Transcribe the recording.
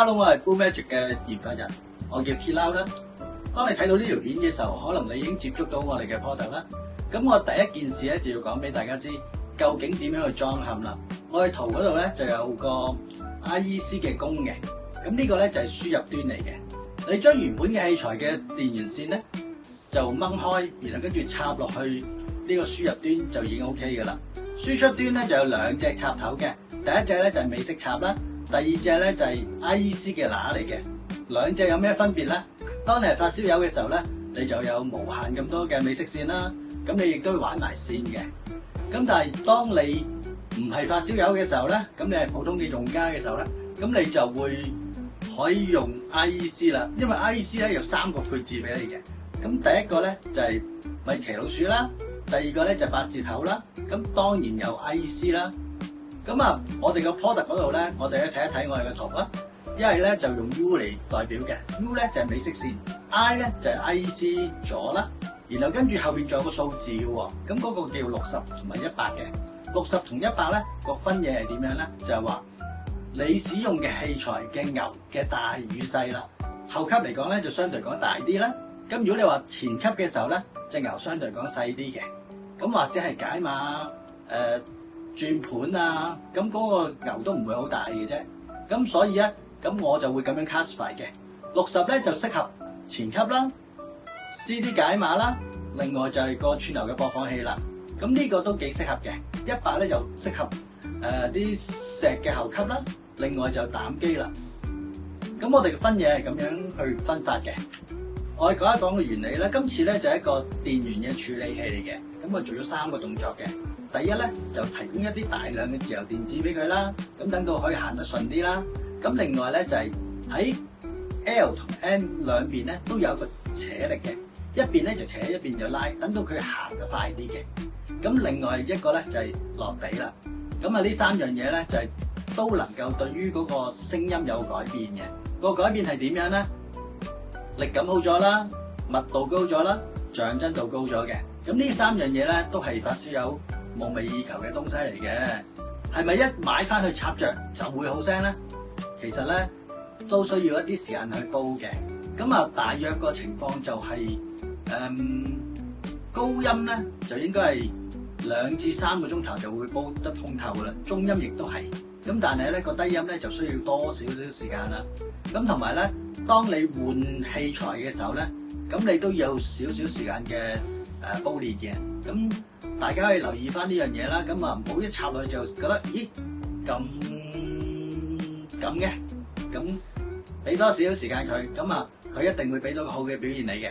Hello， 我係 Blue Magic 嘅研發人，我叫 Kilau 啦。當你睇到呢條片嘅時候，可能你已經接觸到我哋嘅 product 啦。咁我第一件事咧就要講俾大家知，究竟點樣去裝嵌啦。我哋圖嗰度咧就有個 IEC 嘅供嘅，咁呢個咧就係輸入端嚟嘅。你將原本嘅器材嘅電源線咧就掹開，然後跟住插落去呢個輸入端就已經 OK 嘅啦。輸出端咧就有兩隻插頭嘅，第一隻咧就係美式插啦，第二隻咧就係 IEC 嘅乸嚟嘅。兩隻有咩分別咧？當你係發燒友嘅時候咧，你就有無限咁多嘅美式線啦，咁你亦都會玩埋線嘅。咁但係當你唔係發燒友嘅時候咧，咁你係普通嘅用家嘅時候咧，咁你就會可以用 IEC 啦，因為 IEC 咧有3個配置俾你嘅。咁第一個咧就係米奇老鼠啦，第二個咧就係8字頭啦，咁當然有 IEC 啦。咁啊，我哋個 product 嗰度咧，我哋去睇一睇我哋嘅圖啦。一係咧就用 U 嚟代表嘅 ，U 咧就係美式線 ，I 咧就係 IEC 咗啦，然後跟住後邊仲有個數字嘅喎，咁嗰個叫60同埋100嘅，60同100咧個分野係點樣咧？就係話你使用嘅器材嘅牛嘅大與細啦，後級嚟講咧就相對講大啲啦，咁如果你話前級嘅時候咧，隻牛相對講細啲嘅，咁或者係解碼轉盤啊，咁嗰個牛都唔會好大嘅啫，咁所以咧。咁我就會咁樣 classify 嘅，60咧就適合前級啦、CD 解碼啦，另外就係個串流嘅播放器啦。咁呢個都幾適合嘅。100咧就適合啲石嘅後級啦，另外就膽機啦。咁我哋嘅分野係咁樣去分發嘅。我哋講一講個原理啦。今次咧就係一個電源嘅處理器嚟嘅。咁我做咗3個動作嘅。第一咧就提供一啲大量嘅自由電子俾佢啦，咁等到可以行得順啲啦。咁另外咧就係喺 L 同 N 兩邊咧都有一個扯力嘅，一邊咧就扯，一邊就拉，等到佢行得快啲嘅。咁另外一個咧就係落地啦。咁啊呢3樣嘢咧就係都能夠對於嗰個聲音有改變嘅。個改變係點樣咧？力感好咗啦，密度高咗啦，像真度高咗嘅。咁呢3樣嘢咧都係發燒友夢寐以求嘅東西嚟嘅。係咪一買翻去插着就會好聲咧？其實咧都需要一啲時間去煲嘅，咁啊大約個情況就係、高音咧就應該係2至3個鐘頭就會煲得通透噶啦，中音亦都係，咁但係咧個低音咧就需要多少少時間啦。咁同埋咧，當你換器材嘅時候咧，咁你都有少少時間嘅煲練嘅，咁大家可以留意翻呢樣嘢啦。咁啊唔好一插落去就覺得咦咁嘅，咁俾多少少時間佢，咁啊佢一定會俾到個好嘅表現你嘅。